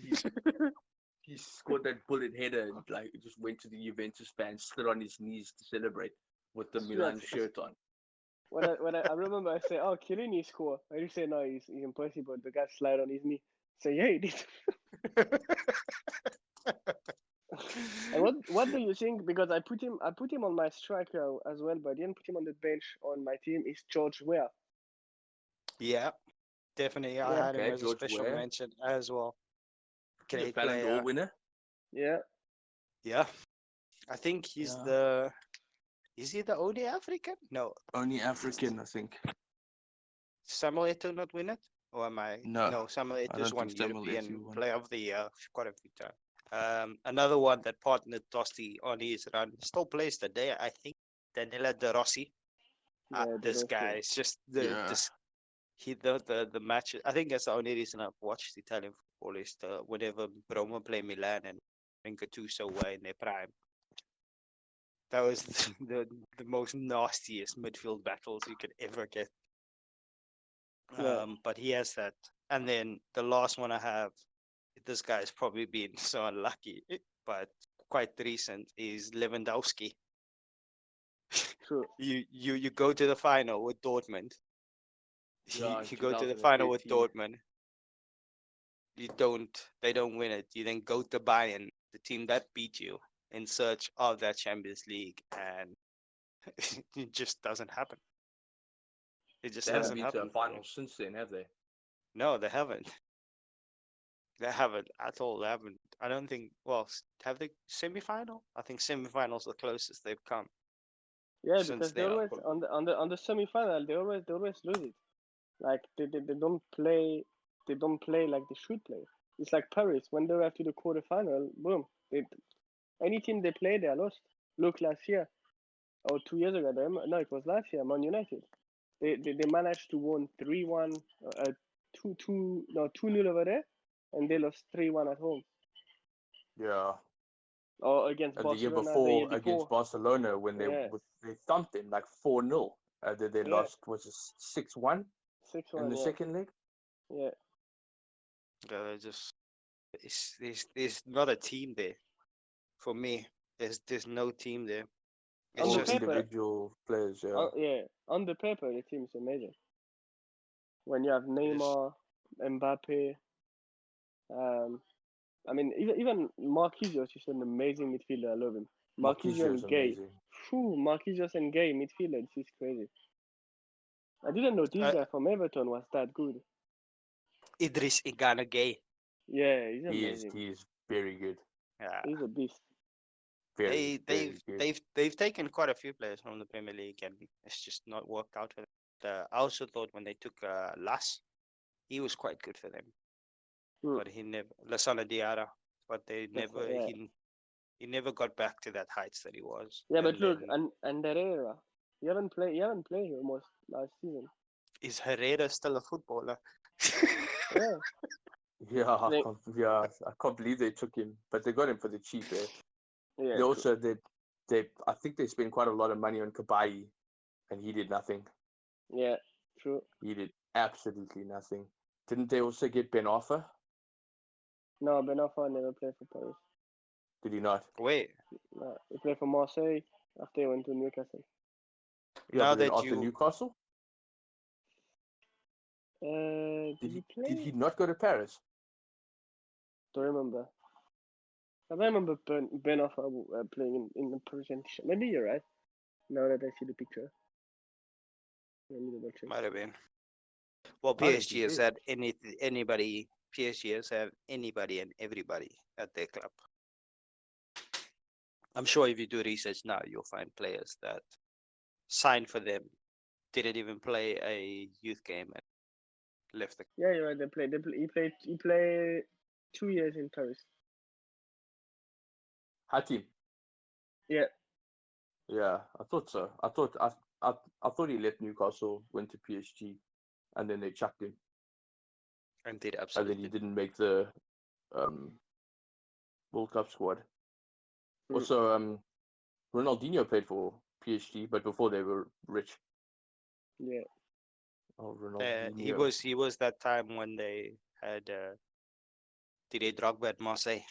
he scored that bullet header and like just went to the Juventus fans, stood on his knees to celebrate with the Stuart. Milan shirt on. When I remember, I say, "Oh, Chiellini score." And you say, "No, he's impossible." The guy slide on his knee. Say, "Yeah, he did." And what do you think? Because I put him on my striker as well, but I didn't put him on the bench on my team. Is George Weah? Yeah, definitely. I Yeah, had him Okay, as a George special Weah, mention as well. he's a Great Ballon d'Or player. winner. yeah. Yeah, I think Yeah, is he the only African? No, only African, I think. Samuel Eto'o not win it? Or am I? No, No, Samuel I Eto'o's don't think won Samuel European Eto'o won. Player of the Year quite a few times. Another one that partnered Tosti on his run still plays today, I think. Daniela De Rossi. Yeah, they this don't guy play. is just Yeah. the match. I think that's the only reason I've watched Italian football is whenever Roma play Milan and Gattuso were in their prime. That was the most nastiest midfield battles you could ever get. Yeah. But he has that. And then the last one I have, this guy's probably been so unlucky, but quite recent, is Lewandowski. True. You go to the final with Dortmund. Yeah, in You go to the final with 2013. Dortmund. They don't win it. You then go to Bayern, the team that beat you, in search of that Champions League, and it just doesn't happen. It just They haven't doesn't been to a happen. final since then, have they? No, they haven't. They haven't at all. They haven't. I don't think. Well, have they semi-final? I think semi-final's the closest they've come Yeah, since because they then. always on the semi-final they always lose it. Like they don't play like they should play. It's like Paris when they were to the quarterfinal, boom. Any team they play, they are lost. Look last year or 2 years ago. No, it was last year. Man United. They managed to win 3-1, 2-0 over there, and they lost 3-1 at home. Yeah. Or against And the year Barcelona the year before against before. Barcelona when Yeah, they thumped them like 4-0. They yeah, lost was it 6-1 in 6-1. the Yeah, second leg. yeah. Just there's not a team there for me. There's no team there. It's On the All just paper, individual players, yeah. yeah. On the paper, the team is amazing. When you have it's, Neymar, Mbappe, um, I mean, even Marquinhos is an amazing midfielder. I love him. Marquinhos Marquinhos is and Gay. amazing. Phew, Marquinhos and Gay midfielder. This is crazy. I didn't know this guy from Everton was that good. Idris Igana Gay. Yeah, he's amazing. He is very good. Yeah, He's a beast. Very, very good. they've taken quite a few players from the Premier League, and it's just not worked out for them. I also thought when they took Las, he was quite good for them, but he never Lasana Diarra, but they never Yeah. he never got back to that heights that he was. Yeah, but And look, then, and Herrera, he haven't played almost last season. is Herrera still a footballer? Yeah. Yeah, They, I can't believe they took him, but they got him for the cheap. yeah. They also I think they spent quite a lot of money on Kabai, and he did nothing. Yeah, true. He did absolutely nothing. Didn't they also get Ben Arfa? No, Ben Arfa never played for Paris. Did he not? Wait, No, he played for Marseille after he went to Newcastle. Yeah, now but then that after you Newcastle, Did he play? did he not go to Paris? Don't remember. I don't remember Ben Arfa playing in the Parisian t-shirt. Maybe you're right. Now that I see the picture. Let me double check. might have been. Well, I think PSG he has did. had anybody. PSG has had anybody and everybody at their club. I'm sure if you do research now, you'll find players that signed for them, didn't even play a youth game and left the. Yeah, you're right. He played 2 years in Paris. Hatim. Yeah. Yeah, I thought so. I thought he left Newcastle, went to PSG, and then they chucked him. And did And then absolutely. he didn't make the World Cup squad. Also, Ronaldinho played for PSG, but before they were rich. Yeah. Oh, Ronaldinho. He was that time when they had Didier Drogba at Marseille.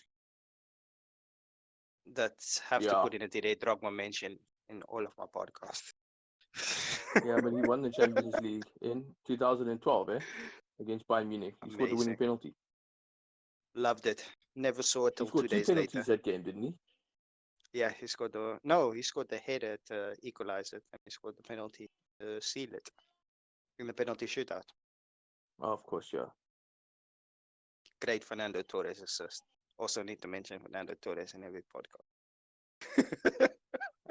That's have to put in a Didier Drogba mention in all of my podcasts. Yeah, but he won the Champions League in 2012, against Bayern Munich. He scored the winning penalty. Loved it. Never saw it He till scored 2 two days penalties later. that game, didn't he? Yeah, he scored the header to equalize it, and he scored the penalty to seal it in the penalty shootout. Oh, of course, yeah. Great Fernando Torres assist. Also need to mention Fernando Torres in every podcast.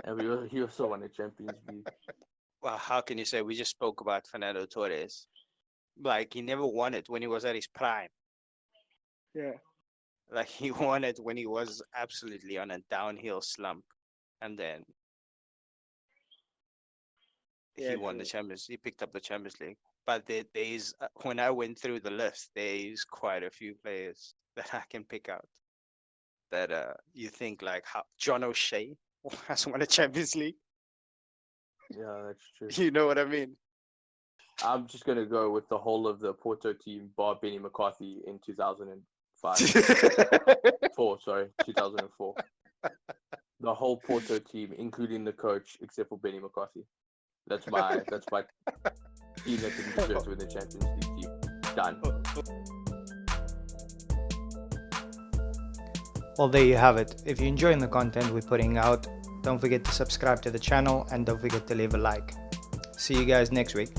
And he also won the Champions League. Well, how can you say we just spoke about Fernando Torres? Like he never won it when he was at his prime. Yeah. Like he won it when he was absolutely on a downhill slump, and then he won the Champions. He picked up the Champions League. But there is when I went through the list, there is quite a few players that I can pick out. That you think like how John O'Shea has won a Champions League. Yeah, that's true. You know what I mean? I'm just gonna go with the whole of the Porto team, bar Benny McCarthy in 2005. 2004. The whole Porto team, including the coach, except for Benny McCarthy. That's my team that didn't deserve to win the Champions League team. Done. Well, there you have it. If you're enjoying the content we're putting out, don't forget to subscribe to the channel and don't forget to leave a like. See you guys next week.